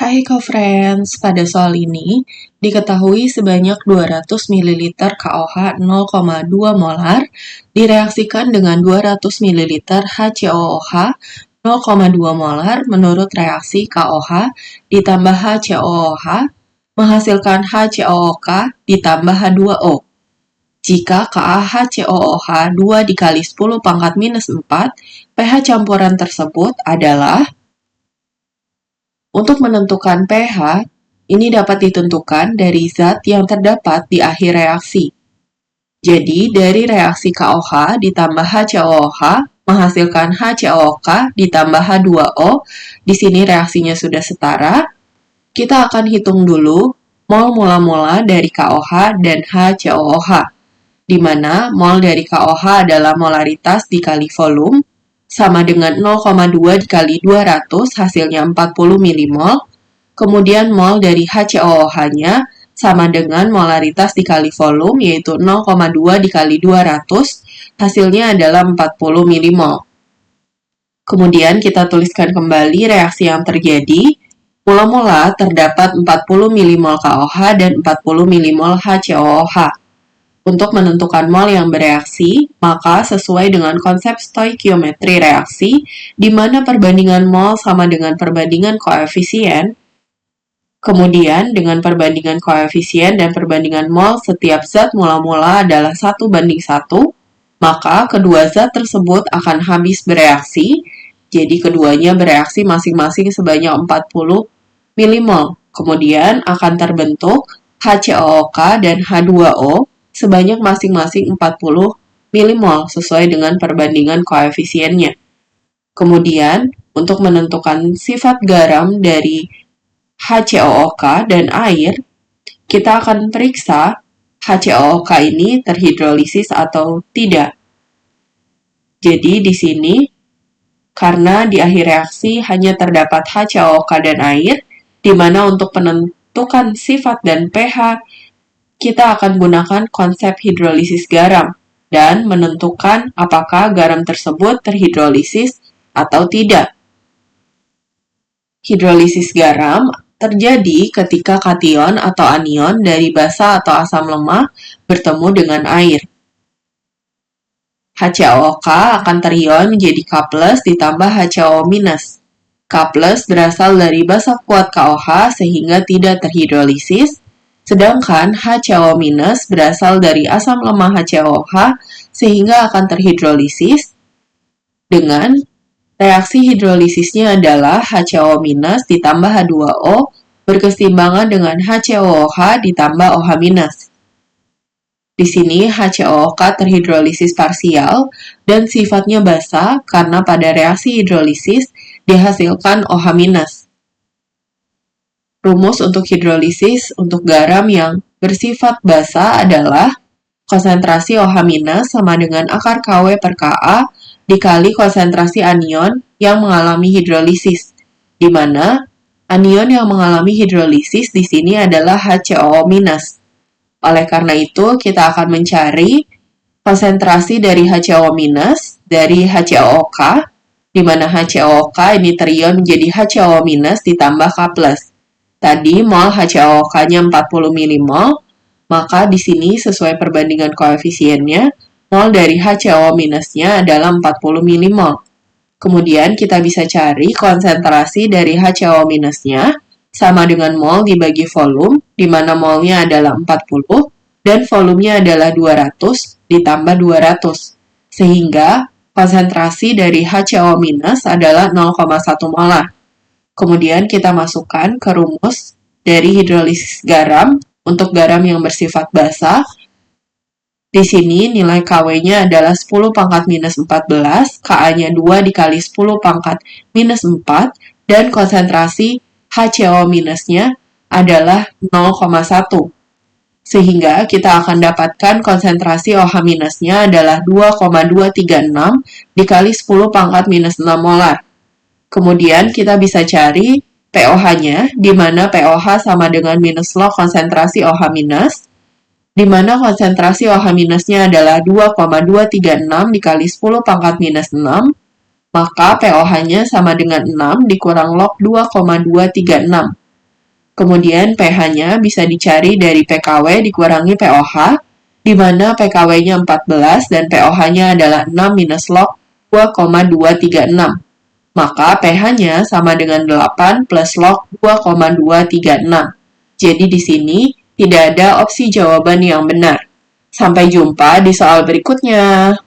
Hai co-friends, pada soal ini diketahui sebanyak 200 ml KOH 0,2 molar direaksikan dengan 200 ml HCOOH 0,2 molar menurut reaksi KOH ditambah HCOOH menghasilkan HCOOK ditambah H2O. Jika KaHCOOH 2 dikali 10 pangkat minus 4, pH campuran tersebut adalah. Untuk menentukan pH, ini dapat ditentukan dari zat yang terdapat di akhir reaksi. Jadi, dari reaksi KOH ditambah HCOOH menghasilkan HCOOK ditambah H2O. Di sini reaksinya sudah setara. Kita akan hitung dulu mol mula-mula dari KOH dan HCOOH, di mana mol dari KOH adalah molaritas dikali volume, sama dengan 0,2 dikali 200 hasilnya 40 milimol. Kemudian mol dari HCOOH-nya sama dengan molaritas dikali volume yaitu 0,2 dikali 200 hasilnya adalah 40 milimol. Kemudian kita tuliskan kembali reaksi yang terjadi. Mula-mula terdapat 40 milimol KOH dan 40 milimol HCOOH. Untuk menentukan mol yang bereaksi, maka sesuai dengan konsep stoikiometri reaksi, di mana perbandingan mol sama dengan perbandingan koefisien, kemudian dengan perbandingan koefisien dan perbandingan mol setiap zat mula-mula adalah 1:1, maka kedua zat tersebut akan habis bereaksi, jadi keduanya bereaksi masing-masing sebanyak 40 milimol. Kemudian akan terbentuk HCOOK dan H2O, sebanyak masing-masing 40 milimol sesuai dengan perbandingan koefisiennya. Kemudian, untuk menentukan sifat garam dari HCOOK dan air, kita akan periksa HCOOK ini terhidrolisis atau tidak. Jadi di sini, karena di akhir reaksi hanya terdapat HCOOK dan air, di mana untuk menentukan sifat dan pH, kita akan gunakan konsep hidrolisis garam dan menentukan apakah garam tersebut terhidrolisis atau tidak. Hidrolisis garam terjadi ketika kation atau anion dari basa atau asam lemah bertemu dengan air. HCOOK akan terion menjadi K+ ditambah HCO-. K+ berasal dari basa kuat KOH sehingga tidak terhidrolisis, sedangkan HCO- berasal dari asam lemah HCOH sehingga akan terhidrolisis dengan reaksi hidrolisisnya adalah HCO- ditambah H2O berkeseimbangan dengan HCOOH ditambah OH-. Di sini HCOOK terhidrolisis parsial dan sifatnya basa karena pada reaksi hidrolisis dihasilkan OH-. Rumus untuk hidrolisis untuk garam yang bersifat basa adalah konsentrasi OH- sama dengan akar Kw per Ka dikali konsentrasi anion yang mengalami hidrolisis, di mana anion yang mengalami hidrolisis di sini adalah HCO-. Oleh karena itu, kita akan mencari konsentrasi dari HCO- dari HCOOK, di mana HCOOK ini terion menjadi HCO- ditambah K+. Tadi mol HCOOK-nya 40 milimol, maka di sini sesuai perbandingan koefisiennya, mol dari HCO-nya adalah 40 milimol. Kemudian kita bisa cari konsentrasi dari HCO-nya sama dengan mol dibagi volume, di mana molnya adalah 40 dan volumenya adalah 200 ditambah 200, sehingga konsentrasi dari HCO- adalah 0,1 molar. Kemudian kita masukkan ke rumus dari hidrolisis garam untuk garam yang bersifat basa. Di sini nilai Kw-nya adalah 10 pangkat minus 14, Ka-nya 2 dikali 10 pangkat minus 4, dan konsentrasi HCO-nya adalah 0,1. Sehingga kita akan dapatkan konsentrasi OH-nya adalah 2,236 dikali 10 pangkat minus 6 molar. Kemudian kita bisa cari pOH-nya, di mana pOH sama dengan minus log konsentrasi OH-, di mana konsentrasi OH-nya adalah 2,236 dikali 10 pangkat minus 6, maka pOH-nya sama dengan 6 dikurang log 2,236. Kemudian pH-nya bisa dicari dari PKW dikurangi POH, di mana PKW-nya 14 dan POH-nya adalah 6 minus log 2,236. Maka pH-nya sama dengan 8 plus log 2,236. Jadi di sini tidak ada opsi jawaban yang benar. Sampai jumpa di soal berikutnya.